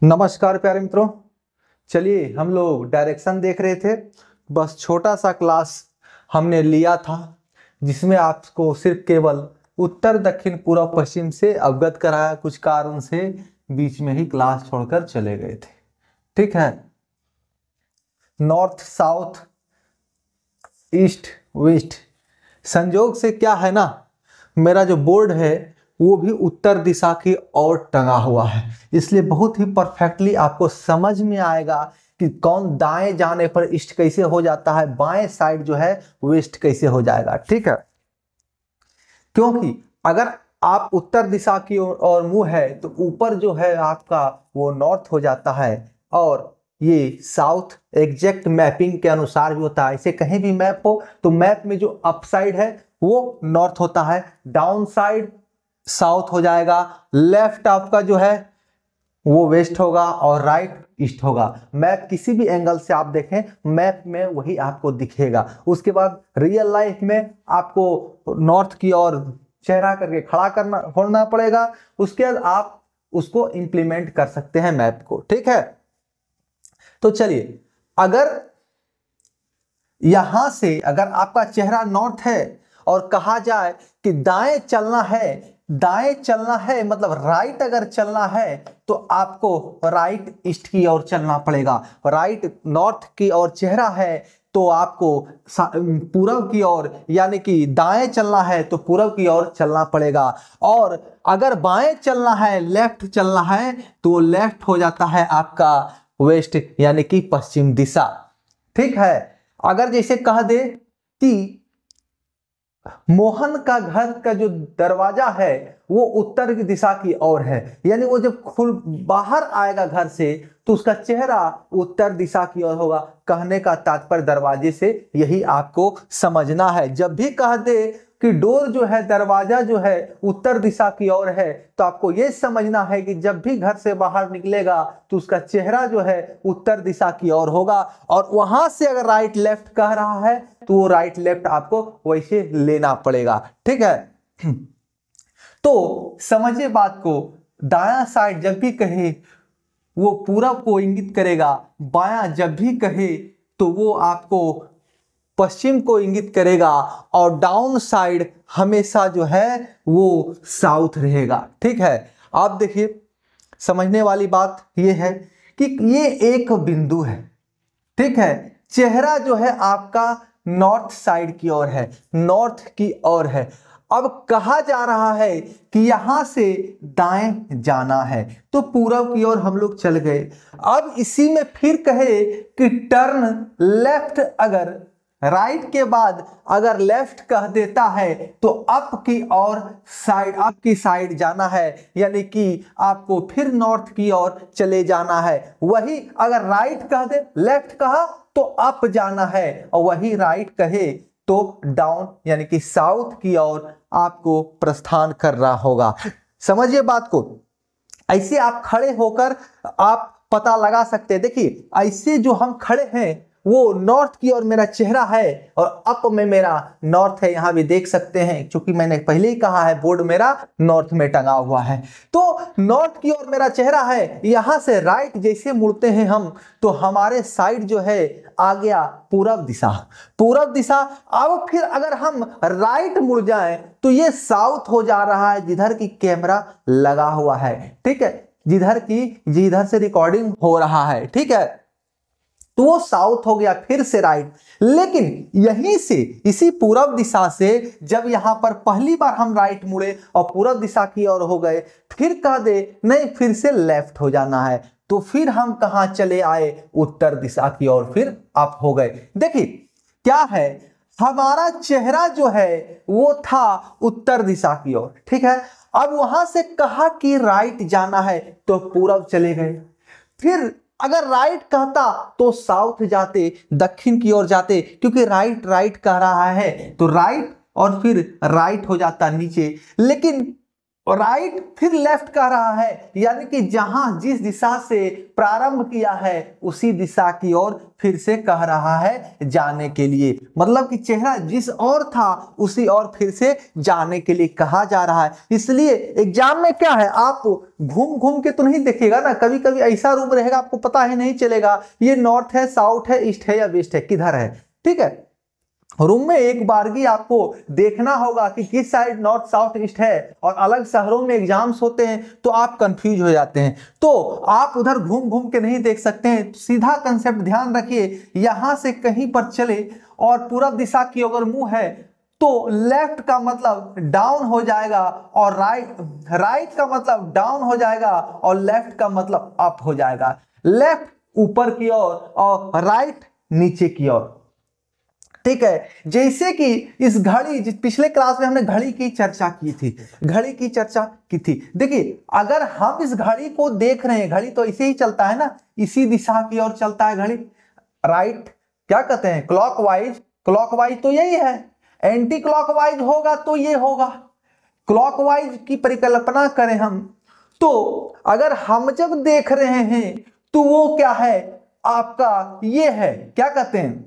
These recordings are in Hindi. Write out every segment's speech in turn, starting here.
नमस्कार प्यारे मित्रों। चलिए हम लोग डायरेक्शन देख रहे थे। बस छोटा सा क्लास हमने लिया था जिसमें आपको सिर्फ केवल उत्तर दक्षिण पूर्व पश्चिम से अवगत कराया। कुछ कारण से बीच में ही क्लास छोड़कर चले गए थे। ठीक है, नॉर्थ साउथ ईस्ट वेस्ट संयोग से क्या है ना, मेरा जो बोर्ड है वो भी उत्तर दिशा की ओर टंगा हुआ है, इसलिए बहुत ही परफेक्टली आपको समझ में आएगा कि कौन दाएं जाने पर ईस्ट कैसे हो जाता है, बाएं साइड जो है वेस्ट कैसे हो जाएगा। ठीक है, क्योंकि अगर आप उत्तर दिशा की ओर मुंह है तो ऊपर जो है आपका वो नॉर्थ हो जाता है, और ये साउथ एग्जैक्ट मैपिंग के अनुसार भी होता है। इसे कहीं भी मैप हो तो मैप में जो अप साइड है वो नॉर्थ होता है, डाउन साइड साउथ हो जाएगा, लेफ्ट आपका जो है वो वेस्ट होगा और राइट ईस्ट होगा। मैप किसी भी एंगल से आप देखें मैप में वही आपको दिखेगा। उसके बाद रियल लाइफ में आपको नॉर्थ की ओर चेहरा करके खड़ा करना होना पड़ेगा, उसके बाद आप उसको इंप्लीमेंट कर सकते हैं मैप को। ठीक है, तो चलिए, अगर यहां से अगर आपका चेहरा नॉर्थ है और कहा जाए कि दाएं चलना है, दाएं चलना है मतलब राइट अगर चलना है तो आपको राइट ईस्ट की ओर चलना पड़ेगा। राइट नॉर्थ की ओर चेहरा है तो आपको पूरब की ओर यानी कि दाएं चलना है तो पूरब की ओर चलना पड़ेगा, और अगर बाएं चलना है लेफ्ट चलना है तो लेफ्ट हो जाता है आपका वेस्ट यानी कि पश्चिम दिशा। ठीक है, अगर जैसे कह दे कि मोहन का घर का जो दरवाजा है वो उत्तर की दिशा की ओर है, यानी वो जब खुल बाहर आएगा घर से तो उसका चेहरा उत्तर दिशा की ओर होगा। कहने का तात्पर्य दरवाजे से यही आपको समझना है। जब भी कह दे कि डोर जो है दरवाजा जो है उत्तर दिशा की ओर है तो आपको यह समझना है कि जब भी घर से बाहर निकलेगा तो उसका चेहरा जो है उत्तर दिशा की ओर होगा, और वहां से अगर राइट लेफ्ट कह रहा है तो वो राइट लेफ्ट आपको वैसे लेना पड़ेगा। ठीक है, तो समझिए बात को, दायां साइड जब भी कहे वो पूरब को इंगित करेगा, बायां जब भी कहे तो वो आपको पश्चिम को इंगित करेगा, और डाउन साइड हमेशा जो है वो साउथ रहेगा। ठीक है, आप देखिए समझने वाली बात ये है कि ये एक बिंदु है। ठीक है, चेहरा जो है आपका नॉर्थ साइड की ओर है, नॉर्थ की ओर है। अब कहा जा रहा है कि यहां से दाएं जाना है तो पूरब की ओर हम लोग चल गए। अब इसी में फिर कहे कि टर्न लेफ्ट, अगर राइट के बाद अगर लेफ्ट कह देता है तो अप की ओर साइड, अप की साइड जाना है, यानी कि आपको फिर नॉर्थ की ओर चले जाना है। वही अगर राइट कह दे, लेफ्ट कहा तो अप जाना है, और वही राइट कहे तो डाउन यानी कि साउथ की ओर आपको प्रस्थान कर रहा होगा। समझिए बात को, ऐसे आप खड़े होकर आप पता लगा सकते हैं। देखिए ऐसे जो हम खड़े हैं वो नॉर्थ की ओर मेरा चेहरा है और अप में मेरा नॉर्थ है, यहां भी देख सकते हैं क्योंकि मैंने पहले ही कहा है बोर्ड मेरा नॉर्थ में टंगा हुआ है। तो नॉर्थ की ओर मेरा चेहरा है, यहां से राइट जैसे मुड़ते हैं हम तो हमारे साइड जो है आ गया पूरब दिशा, पूरब दिशा। अब फिर अगर हम राइट मुड़ जाएं तो ये साउथ हो जा रहा है जिधर की कैमरा लगा हुआ है। ठीक है, जिधर से रिकॉर्डिंग हो रहा है। ठीक है, तो वो साउथ हो गया, फिर से राइट। लेकिन यहीं से इसी पूरब दिशा से जब यहां पर पहली बार हम राइट मुड़े और पूरब दिशा की ओर हो गए, फिर कह दे नहीं फिर से लेफ्ट हो जाना है, तो फिर हम कहां चले आए, उत्तर दिशा की ओर, फिर आप हो गए। देखिए क्या है, हमारा चेहरा जो है वो था उत्तर दिशा की ओर। ठीक है, अब वहां से कहा कि राइट जाना है तो पूरब चले गए, फिर अगर राइट कहता तो साउथ जाते, दक्षिण की ओर जाते, क्योंकि राइट राइट कह रहा है तो राइट और फिर राइट हो जाता नीचे। लेकिन और राइट फिर लेफ्ट कह रहा है, यानी कि जहां जिस दिशा से प्रारंभ किया है उसी दिशा की ओर फिर से कह रहा है जाने के लिए। मतलब कि चेहरा जिस ओर था उसी ओर फिर से जाने के लिए कहा जा रहा है। इसलिए एग्जाम में क्या है, आप घूम घूम के तो नहीं देखिएगा ना, कभी कभी ऐसा रूम रहेगा आपको पता ही नहीं चलेगा ये नॉर्थ है, साउथ है, ईस्ट है या वेस्ट है, किधर है। ठीक है, रूम में एक बारगी आपको देखना होगा कि किस साइड नॉर्थ साउथ ईस्ट है, और अलग शहरों में एग्जाम्स होते हैं तो आप कंफ्यूज हो जाते हैं, तो आप उधर घूम घूम के नहीं देख सकते हैं। सीधा कंसेप्ट ध्यान रखिए, यहां से कहीं पर चले और पूरब दिशा की अगर मुंह है तो लेफ्ट का मतलब डाउन हो जाएगा, और राइट का मतलब डाउन हो जाएगा, और लेफ्ट का मतलब अप हो जाएगा। लेफ्ट ऊपर की ओर और राइट नीचे की ओर। ठीक है, जैसे कि इस घड़ी, पिछले क्लास में हमने घड़ी की चर्चा की थी, देखिए अगर हम इस घड़ी को देख रहे हैं, घड़ी तो इसे ही चलता है ना, इसी दिशा की ओर चलता है घड़ी, राइट क्या कहते हैं क्लॉकवाइज तो यही है, एंटी क्लॉकवाइज होगा तो ये होगा। क्लॉकवाइज की परिकल्पना करें हम तो अगर हम जब देख रहे हैं तो वो क्या है आपका, ये है क्या कहते हैं,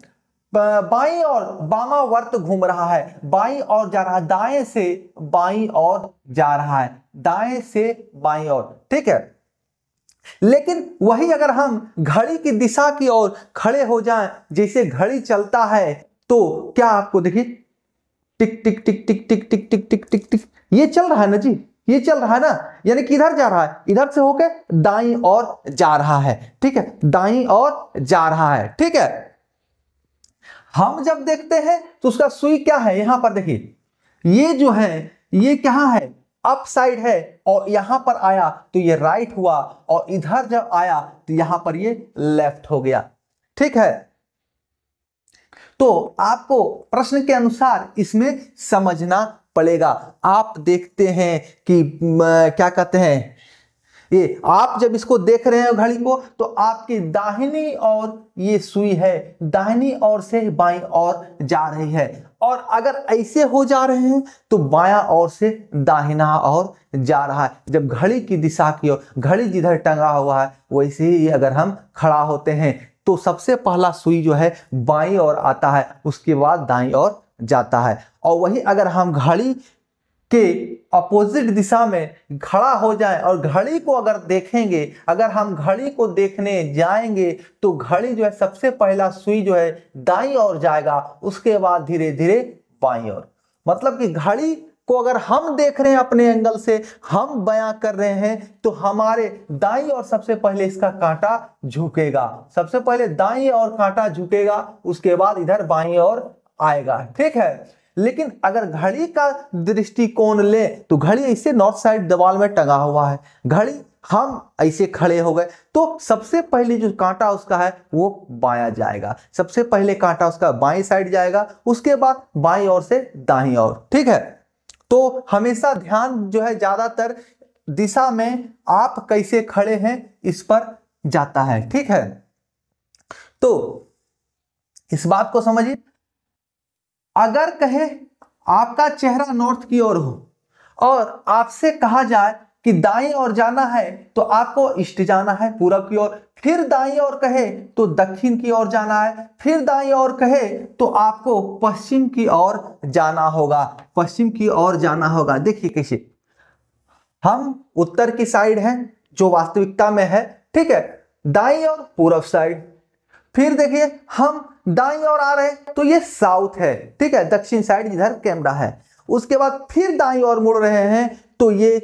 बाईं और वामावर्त घूम रहा है, बाईं ओर जा रहा है, दाएं से बाईं ओर जा रहा है, दाएं से बाईं ओर। ठीक है, लेकिन वही अगर हम घड़ी की दिशा की ओर खड़े हो जाएं, जैसे घड़ी चलता है तो क्या आपको देखिए टिक टिक टिक टिक टिक टिक टिक टिक टिक टिक ये चल रहा है ना जी, ये चल रहा है ना, यानी कि इधर जा रहा है, इधर से होके दाईं ओर जा रहा है। ठीक है, दाईं ओर जा रहा है। ठीक है, हम जब देखते हैं तो उसका सुई क्या है, यहां पर देखिए ये जो है ये क्या है, अप साइड है, और यहां पर आया तो ये राइट हुआ, और इधर जब आया तो यहां पर ये लेफ्ट हो गया। ठीक है, तो आपको प्रश्न के अनुसार इसमें समझना पड़ेगा। आप देखते हैं कि क्या कहते हैं, ये आप जब इसको देख रहे हैं घड़ी को तो आपकी दाहिनी ओर ये सुई है, दाहिनी ओर से बाईं ओर जा रही है, और अगर ऐसे हो जा रहे हैं तो बायां ओर से दाहिना ओर जा रहा है। जब घड़ी की दिशा की ओर, घड़ी जिधर टंगा हुआ है वैसे ही अगर हम खड़ा होते हैं तो सबसे पहला सुई जो है बाईं ओर आता है, उसके बाद दाईं ओर जाता है। और वही अगर हम घड़ी के अपोजिट दिशा में खड़ा हो जाए और घड़ी को अगर देखेंगे, अगर हम घड़ी को देखने जाएंगे तो घड़ी जो है सबसे पहला सुई जो है दाईं ओर जाएगा, उसके बाद धीरे धीरे बाईं ओर। मतलब कि घड़ी को अगर हम देख रहे हैं अपने एंगल से, हम बयां कर रहे हैं तो हमारे दाईं ओर सबसे पहले इसका कांटा झुकेगा, सबसे पहले दाईं ओर कांटा झुकेगा, उसके बाद इधर बाईं ओर आएगा। ठीक है, लेकिन अगर घड़ी का दृष्टिकोण ले तो घड़ी ऐसे नॉर्थ साइड दीवार में टंगा हुआ है, घड़ी हम ऐसे खड़े हो गए तो सबसे पहले जो कांटा उसका है वो बायां जाएगा, सबसे पहले कांटा उसका बाईं साइड जाएगा, उसके बाद बाईं ओर से दाईं ओर। ठीक है, तो हमेशा ध्यान जो है ज्यादातर दिशा में आप कैसे खड़े हैं इस पर जाता है। ठीक है, तो इस बात को समझिए, अगर कहे आपका चेहरा नॉर्थ की ओर हो और आपसे कहा जाए कि दाईं ओर जाना है तो आपको ईस्ट जाना है, पूरब की ओर, फिर दाईं ओर कहे तो दक्षिण की ओर जाना है, फिर दाईं ओर कहे तो आपको पश्चिम की ओर जाना होगा, पश्चिम की ओर जाना होगा। देखिए कैसे, हम उत्तर की साइड हैं जो वास्तविकता में है। ठीक है, दाईं ओर पूरब साइड, फिर देखिए हम दाईं ओर आ रहे हैं तो ये साउथ है। ठीक है, दक्षिण साइड जिधर कैमरा है, उसके बाद फिर दाईं ओर मुड़ रहे हैं तो ये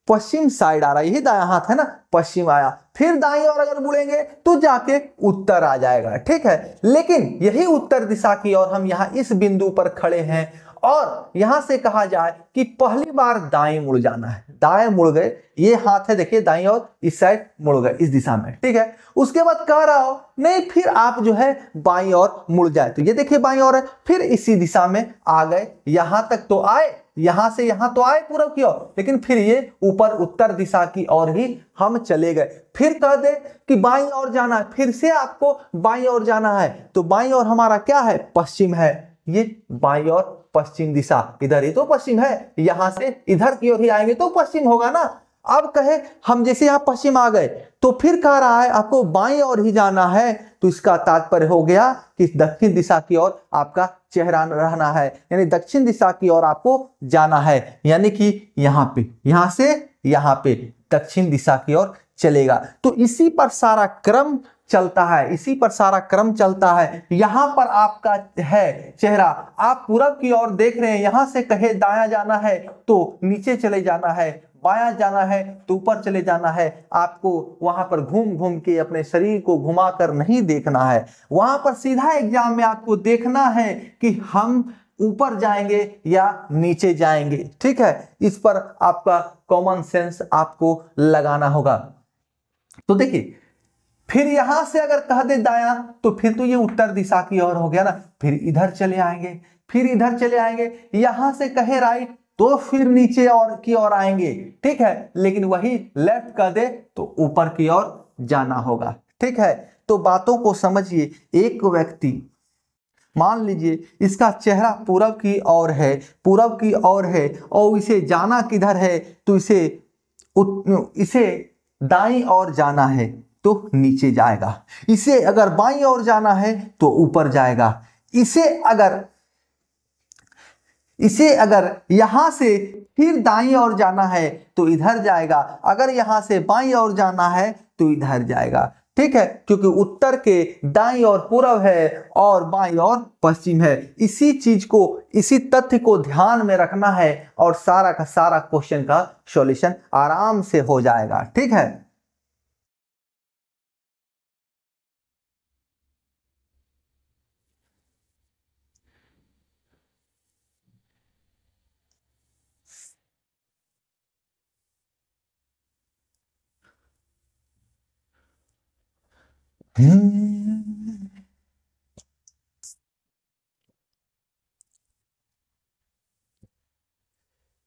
पश्चिम साइड आ रहा है, यही दायां हाथ है ना, पश्चिम आया, फिर दाईं ओर अगर मुड़ेंगे तो जाके उत्तर आ जाएगा। ठीक है, लेकिन यही उत्तर दिशा की ओर हम यहाँ इस बिंदु पर खड़े हैं और यहां से कहा जाए कि पहली बार दाएं मुड़ जाना है, दाएं मुड़ गए, ये हाथ है देखिए दाईं ओर, इस साइड मुड़ गए इस दिशा में। ठीक है, उसके बाद कह रहा हो नहीं फिर आप जो है बाईं ओर मुड़ जाए, तो ये देखिए बाईं ओर है, फिर इसी दिशा में आ गए, यहां तक तो आए, यहां से यहां तो आए पूरब की ओर, लेकिन फिर ये ऊपर उत्तर दिशा की ओर ही हम चले गए। फिर कह दे कि बाईं ओर जाना है, फिर से आपको बाईं ओर जाना है, तो बाईं ओर हमारा क्या है, पश्चिम है, ये बाईं ओर पश्चिम दिशा, इधर ही तो पश्चिम है, यहां से इधर की ओर ही आएंगे तो पश्चिम होगा ना। अब कहे हम जैसे यहाँ पश्चिम आ गए तो फिर कह रहा है आपको बाईं ओर ही जाना है, तो इसका तात्पर्य हो गया कि दक्षिण दिशा की ओर आपका चेहरा रहना है, यानी दक्षिण दिशा की ओर आपको जाना है, यानी कि यहाँ पे, यहां से यहाँ पे दक्षिण दिशा की ओर चलेगा। तो इसी पर सारा क्रम चलता है, इसी पर सारा क्रम चलता है। यहां पर आपका है चेहरा, आप पूरब की ओर देख रहे हैं, यहां से कहे दायां जाना है तो नीचे चले जाना है, बायां जाना है तो ऊपर चले जाना है। आपको वहां पर घूम घूम के अपने शरीर को घुमाकर नहीं देखना है, वहां पर सीधा एग्जाम में आपको देखना है कि हम ऊपर जाएंगे या नीचे जाएंगे। ठीक है, इस पर आपका कॉमन सेंस आपको लगाना होगा। तो देखिए, फिर यहां से अगर कह दे दायां तो फिर तो ये उत्तर दिशा की ओर हो गया ना, फिर इधर चले आएंगे, फिर इधर चले आएंगे। यहां से कहे राइट तो फिर नीचे और की ओर आएंगे। ठीक है, लेकिन वही लेफ्ट कह दे तो ऊपर की ओर जाना होगा। ठीक है, तो बातों को समझिए। एक व्यक्ति मान लीजिए इसका चेहरा पूरब की ओर है, पूरब की ओर है, और इसे जाना किधर है, तो इसे दाईं ओर जाना है तो नीचे जाएगा, इसे अगर बाईं ओर जाना है तो ऊपर जाएगा, इसे अगर यहां से फिर दाईं ओर जाना है तो इधर जाएगा, अगर यहां से बाईं ओर जाना है तो इधर जाएगा। ठीक है, क्योंकि उत्तर के दाईं ओर पूरब है और बाईं ओर पश्चिम है। इसी चीज को, इसी तथ्य को ध्यान में रखना है और सारा का सारा क्वेश्चन का सॉल्यूशन आराम से हो जाएगा। ठीक है,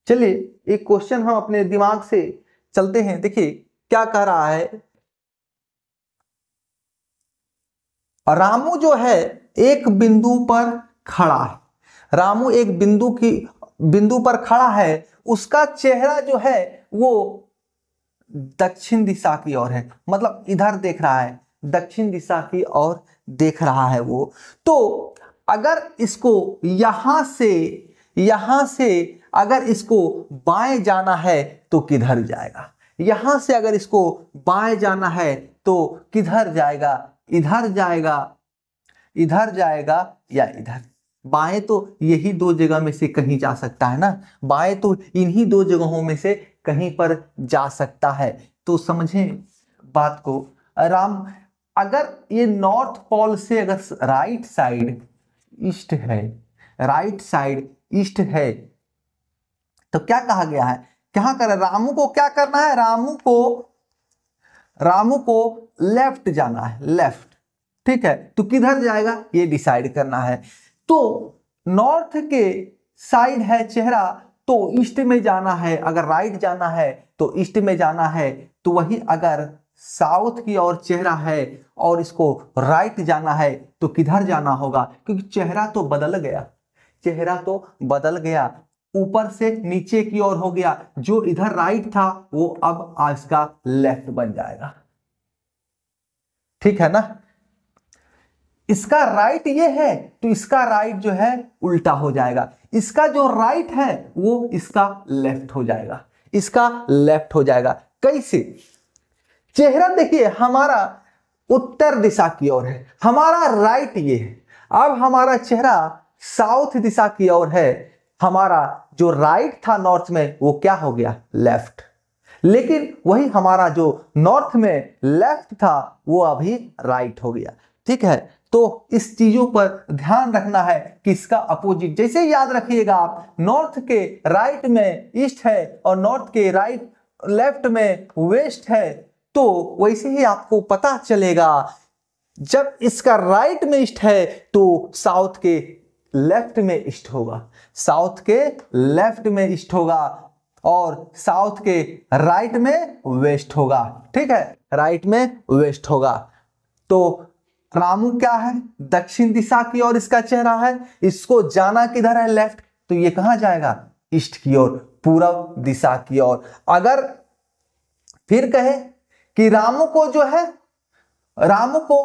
चलिए एक क्वेश्चन हम अपने दिमाग से चलते हैं। देखिए क्या कह रहा है, रामू जो है एक बिंदु पर खड़ा है, रामू एक बिंदु पर खड़ा है, उसका चेहरा जो है वो दक्षिण दिशा की ओर है, मतलब इधर देख रहा है, दक्षिण दिशा की ओर देख रहा है वो। तो अगर इसको यहां से अगर इसको बाएं जाना है तो किधर जाएगा, यहां से अगर इसको बाएं जाना है तो किधर जाएगा, इधर जाएगा, इधर जाएगा या इधर। बाएं तो यही दो जगह में से कहीं जा सकता है ना, बाएं तो इन्हीं दो जगहों में से कहीं पर जा सकता है। तो समझें बात को। अगर ये नॉर्थ पोल से अगर राइट साइड ईस्ट है, राइट साइड ईस्ट है, तो क्या कहा गया है, क्या कर रामू को क्या करना है, रामू को लेफ्ट जाना है, लेफ्ट। ठीक है, तो किधर जाएगा ये डिसाइड करना है। तो नॉर्थ के साइड है चेहरा तो ईस्ट में जाना है, अगर राइट जाना है तो ईस्ट में जाना है। तो वही अगर साउथ की ओर चेहरा है और इसको राइट जाना है तो किधर जाना होगा, क्योंकि चेहरा तो बदल गया, चेहरा तो बदल गया, ऊपर से नीचे की ओर हो गया। जो इधर राइट था वो अब इसका लेफ्ट बन जाएगा। ठीक है ना, इसका राइट ये है तो इसका राइट जो है उल्टा हो जाएगा, इसका जो राइट है वो इसका लेफ्ट हो जाएगा, इसका लेफ्ट हो जाएगा। कैसे, चेहरा देखिए हमारा उत्तर दिशा की ओर है, हमारा राइट ये है, अब हमारा चेहरा साउथ दिशा की ओर है, हमारा जो राइट था नॉर्थ में वो क्या हो गया, लेफ्ट। लेकिन वही हमारा जो नॉर्थ में लेफ्ट था वो अभी राइट हो गया। ठीक है, तो इस चीजों पर ध्यान रखना है कि इसका अपोजिट, जैसे याद रखिएगा आप, नॉर्थ के राइट में ईस्ट है और नॉर्थ के राइट लेफ्ट में वेस्ट है, तो वैसे ही आपको पता चलेगा जब इसका राइट में ईस्ट है तो साउथ के लेफ्ट में ईस्ट होगा, साउथ के लेफ्ट में ईस्ट होगा और साउथ के राइट में वेस्ट होगा। ठीक है, राइट में वेस्ट होगा। तो रामू क्या है, दक्षिण दिशा की ओर इसका चेहरा है, इसको जाना किधर है, लेफ्ट, तो ये कहाँ जाएगा, ईस्ट की ओर, पूर्व दिशा की ओर। अगर फिर कहे कि रामू को जो है, रामू को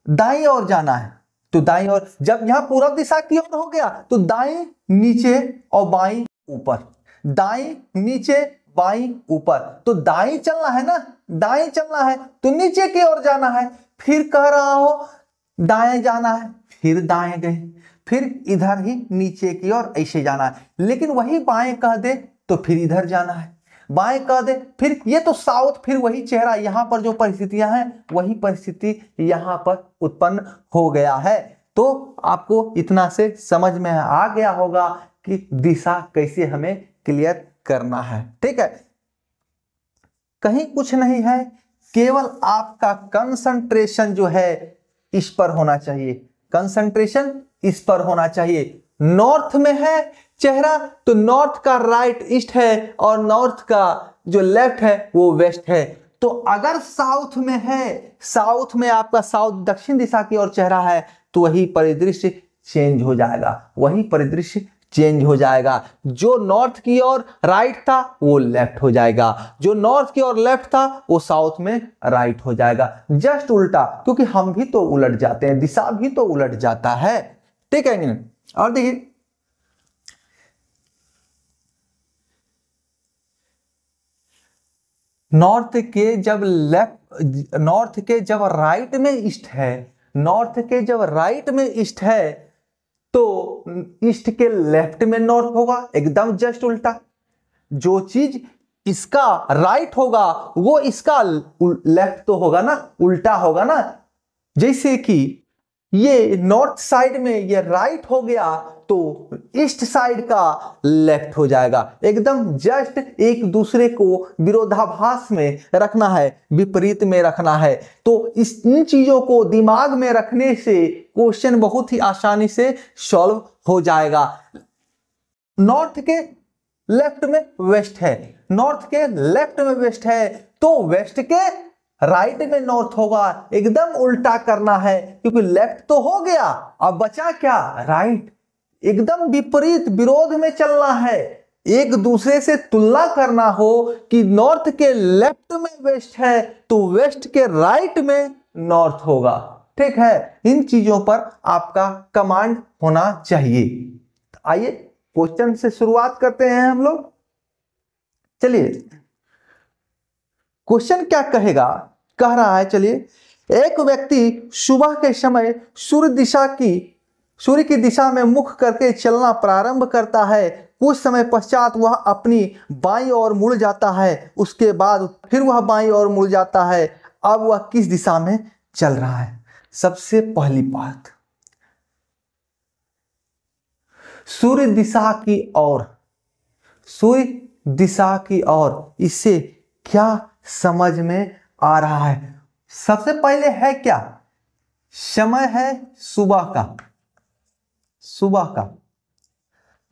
दाईं ओर जाना है, तो दाईं ओर, जब यहां पूर्व दिशा की ओर हो गया तो दाईं नीचे और बाईं ऊपर, दाईं नीचे बाईं ऊपर, तो दाईं चलना है ना, दाईं चलना है तो नीचे की ओर जाना है। फिर कह रहा हो दाएं जाना है, फिर दाएं गए, फिर इधर ही नीचे की ओर ऐसे जाना है। लेकिन वही बाएं कह दे तो फिर इधर जाना है, बाएं कह दे फिर, ये तो साउथ, फिर वही चेहरा, यहां पर जो परिस्थितियां हैं वही परिस्थिति यहां पर उत्पन्न हो गया है। तो आपको इतना से समझ में आ गया होगा कि दिशा कैसे हमें क्लियर करना है। ठीक है, कहीं कुछ नहीं है, केवल आपका कंसंट्रेशन जो है इस पर होना चाहिए, कंसंट्रेशन इस पर होना चाहिए। नॉर्थ में है चेहरा तो नॉर्थ का राइट ईस्ट है और नॉर्थ का जो लेफ्ट है वो वेस्ट है। तो अगर साउथ में है, साउथ में आपका साउथ दक्षिण दिशा की ओर चेहरा है, तो वही परिदृश्य चेंज हो जाएगा, वही परिदृश्य चेंज हो जाएगा। जो नॉर्थ की ओर राइट था वो लेफ्ट हो जाएगा, जो नॉर्थ की ओर लेफ्ट था वो साउथ में राइट हो जाएगा, जस्ट उल्टा, क्योंकि हम भी तो उलट जाते हैं, दिशा भी तो उलट जाता है। ठीक है नहीं? और देखिए नॉर्थ के जब लेफ्ट, नॉर्थ के जब राइट में ईस्ट है, नॉर्थ के जब राइट में ईस्ट है तो ईस्ट के लेफ्ट में नॉर्थ होगा, एकदम जस्ट उल्टा। जो चीज इसका राइट होगा वो इसका लेफ्ट तो होगा ना, उल्टा होगा ना। जैसे कि ये नॉर्थ साइड में ये राइट हो गया तो ईस्ट साइड का लेफ्ट हो जाएगा, एकदम जस्ट एक दूसरे को विरोधाभास में रखना है, विपरीत में रखना है। तो इन चीजों को दिमाग में रखने से क्वेश्चन बहुत ही आसानी से सॉल्व हो जाएगा। नॉर्थ के लेफ्ट में वेस्ट है, नॉर्थ के लेफ्ट में वेस्ट है, तो वेस्ट के राइट में नॉर्थ होगा, एकदम उल्टा करना है, क्योंकि लेफ्ट तो हो गया, अब बचा क्या, राइट। एकदम विपरीत विरोध में चलना है, एक दूसरे से तुलना करना हो कि नॉर्थ के लेफ्ट में वेस्ट है तो वेस्ट के राइट में नॉर्थ होगा। ठीक है, इन चीजों पर आपका कमांड होना चाहिए। आइए क्वेश्चन से शुरुआत करते हैं हम लोग। चलिए क्वेश्चन क्या कहेगा, कह रहा है, चलिए, एक व्यक्ति सुबह के समय सूर्य की दिशा में मुख करके चलना प्रारंभ करता है, कुछ समय पश्चात वह अपनी बाईं ओर मुड़ जाता है, उसके बाद फिर वह बाईं ओर मुड़ जाता है, अब वह किस दिशा में चल रहा है। सबसे पहली बात, सूर्य दिशा की ओर, सूर्य दिशा की ओर, इससे क्या समझ में आ रहा है। सबसे पहले है क्या, समय है सुबह का, सुबह का।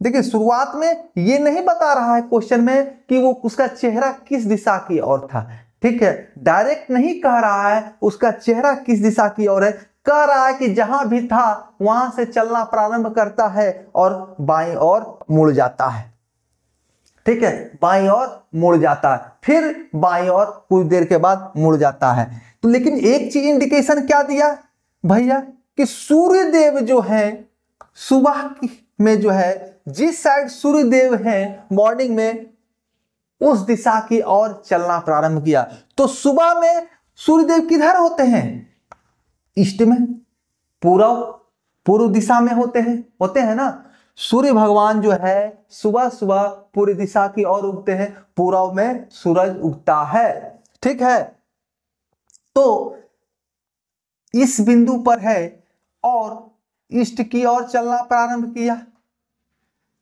देखिए शुरुआत में ये नहीं बता रहा है क्वेश्चन में कि वो उसका चेहरा किस दिशा की ओर था। ठीक है, डायरेक्ट नहीं कह रहा है उसका चेहरा किस दिशा की ओर है, कह रहा है कि जहां भी था वहां से चलना प्रारंभ करता है और बाईं ओर मुड़ जाता है। ठीक है, बाईं ओर मुड़ जाता है, फिर बाईं ओर कुछ देर के बाद मुड़ जाता है। तो लेकिन एक चीज इंडिकेशन क्या दिया भैया कि सूर्य देव जो है सुबह में जो है, जिस साइड सूर्य देव है मॉर्निंग में, उस दिशा की ओर चलना प्रारंभ किया। तो सुबह में सूर्य देव किधर होते हैं, ईस्ट में, पूर्व दिशा में होते हैं ना। सूर्य भगवान जो है सुबह सुबह पूर्व दिशा की ओर उगते हैं, पूर्व में सूरज उगता है। ठीक है, तो इस बिंदु पर है और ईस्ट की ओर चलना प्रारंभ किया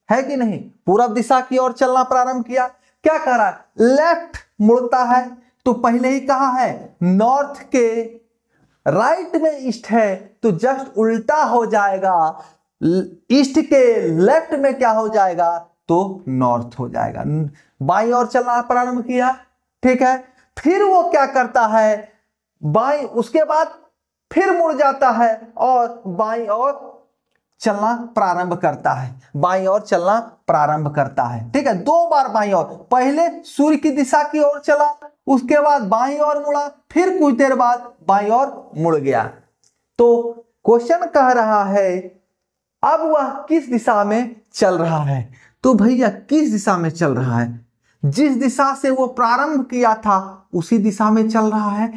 है कि नहीं, पूर्व दिशा की ओर चलना प्रारंभ किया। क्या कर रहा है, लेफ्ट मुड़ता है, तो पहले ही कहा है नॉर्थ के राइट में ईस्ट है तो जस्ट उल्टा हो जाएगा, ईस्ट के लेफ्ट में क्या हो जाएगा, तो नॉर्थ हो जाएगा। बाईं ओर चलना प्रारंभ किया। ठीक है, फिर वो क्या करता है, बाईं, उसके बाद फिर मुड़ जाता है और बाईं ओर चलना प्रारंभ करता है, बाईं ओर चलना प्रारंभ करता है। ठीक है, 2 बार बाईं ओर, पहले सूर्य की दिशा की ओर चला, उसके बाद बाईं ओर मुड़ा, फिर कुछ देर बाद बाईं ओर मुड़ गया। तो क्वेश्चन कह रहा है अब वह किस दिशा में चल रहा है। तो भैया किस दिशा में चल रहा है? जिस दिशा से वो प्रारंभ किया था उसी दिशा में चल रहा है।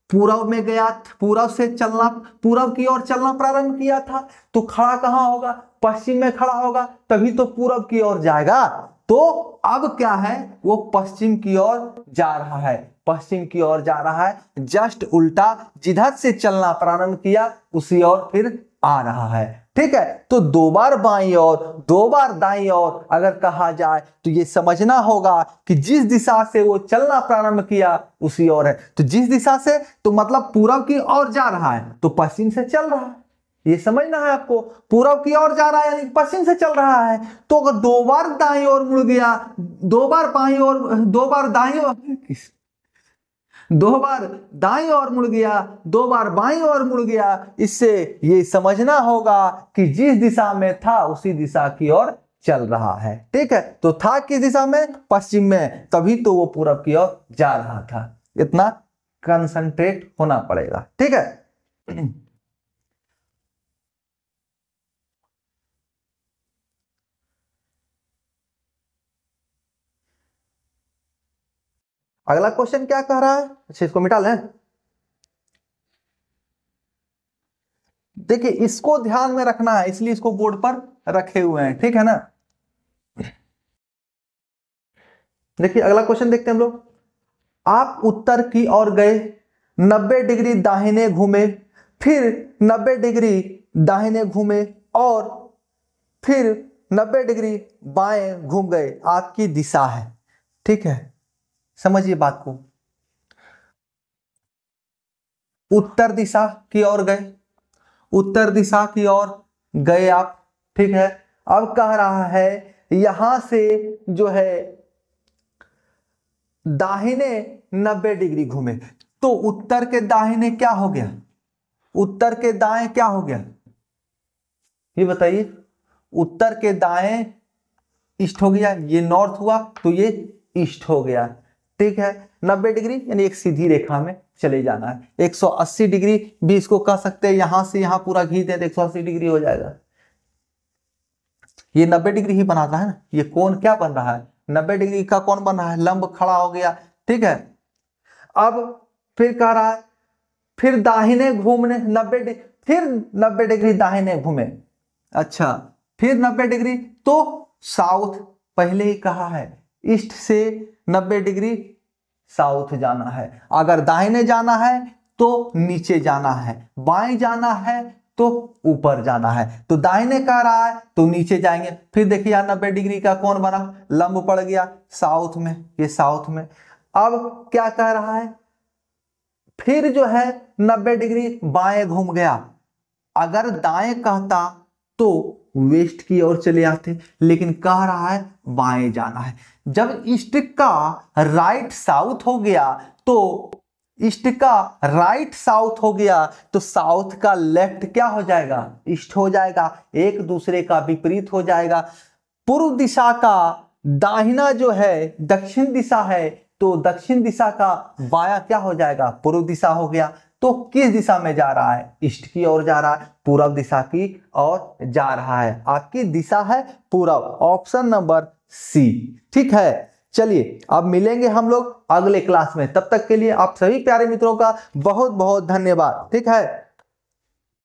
पूर्व में गया, पूर्व से चलना, पूर्व की ओर चलना प्रारंभ किया था, तो खड़ा कहां होगा? पश्चिम में खड़ा होगा, तभी तो पूर्व की ओर जाएगा। तो अब क्या है, वो पश्चिम की ओर जा रहा है, पश्चिम की ओर जा रहा है, जस्ट उल्टा, जिधर से चलना प्रारंभ किया उसी ओर फिर आ रहा है। ठीक है, तो 2 बार बाईं ओर, 2 बार दाईं ओर अगर कहा जाए तो ये समझना होगा कि जिस दिशा से वो चलना प्रारंभ किया उसी ओर है। तो जिस दिशा से, तो मतलब पूर्व की ओर जा रहा है, तो पश्चिम से चल रहा है, ये समझना है आपको। पूर्व की ओर जा रहा है यानी पश्चिम से चल रहा है। तो अगर 2 बार दाईं ओर मुड़ गया, 2 बार बाईं ओर, 2 बार दाईं ओर, 2 बार दाईं ओर मुड़ गया, 2 बार बाईं ओर मुड़ गया, इससे ये समझना होगा कि जिस दिशा में था उसी दिशा की ओर चल रहा है। ठीक है, तो था किस दिशा में? पश्चिम में, तभी तो वो पूरब की ओर जा रहा था। इतना कंसंट्रेट होना पड़ेगा। ठीक है, अगला क्वेश्चन क्या कह रहा है? अच्छा, इसको मिटा लें। देखिए, इसको ध्यान में रखना है, इसलिए इसको बोर्ड पर रखे हुए हैं। ठीक है ना। देखिए अगला क्वेश्चन देखते हैं हम लोग। आप उत्तर की ओर गए, 90 डिग्री दाहिने घूमे, फिर 90 डिग्री दाहिने घूमे और फिर 90 डिग्री बाएं घूम गए, आपकी दिशा है। ठीक है, समझिए बात को। उत्तर दिशा की ओर गए, उत्तर दिशा की ओर गए आप। ठीक है, अब कह रहा है यहां से जो है दाहिने 90 डिग्री घूमे, तो उत्तर के दाहिने क्या हो गया? उत्तर के दाएं क्या हो गया? ये बताइए। उत्तर के दाएं ईस्ट हो गया, ये नॉर्थ हुआ तो ये ईस्ट हो गया। ठीक है, 90 डिग्री यानी एक सीधी रेखा में चले जाना है। 180 डिग्री भी इसको कह सकते हैं, यहां से यहां पूरा खींच दें तो 180 डिग्री हो जाएगा। ये 90 डिग्री ही बनाता है ना। ये कोण क्या बन रहा है? 90 डिग्री का कोण बन रहा है, लंब खड़ा हो गया। ठीक है, अब फिर कह रहा है फिर दाहिने घूमने 90 डिग्री, फिर 90 डिग्री दाहिने घूमे। अच्छा, फिर 90 डिग्री तो साउथ, पहले ही कहा है ईस्ट से 90 डिग्री साउथ जाना है। अगर दाहिने जाना है तो नीचे जाना है, बाएं जाना है तो ऊपर जाना है। तो दाहिने कह रहा है तो नीचे जाएंगे। फिर देखिए यहाँ 90 डिग्री का कोण बना, लंब पड़ गया साउथ में, ये साउथ में। अब क्या कह रहा है, फिर जो है 90 डिग्री बाएं घूम गया। अगर दाएं कहता तो वेस्ट की ओर चले आते, लेकिन कह रहा है बाएं जाना है। जब ईस्ट का राइट साउथ हो गया तो ईस्ट का राइट साउथ हो गया तो साउथ का लेफ्ट क्या हो जाएगा? ईस्ट हो जाएगा, एक दूसरे का विपरीत हो जाएगा। पूर्व दिशा का दाहिना जो है दक्षिण दिशा है, तो दक्षिण दिशा का बायां क्या हो जाएगा? पूर्व दिशा हो गया। तो किस दिशा में जा रहा है? ईस्ट की ओर जा रहा है, पूर्व दिशा की ओर जा रहा है। आपकी दिशा है पूर्व, ऑप्शन नंबर सी। ठीक है, चलिए अब मिलेंगे हम लोग अगले क्लास में। तब तक के लिए आप सभी प्यारे मित्रों का बहुत बहुत धन्यवाद। ठीक है।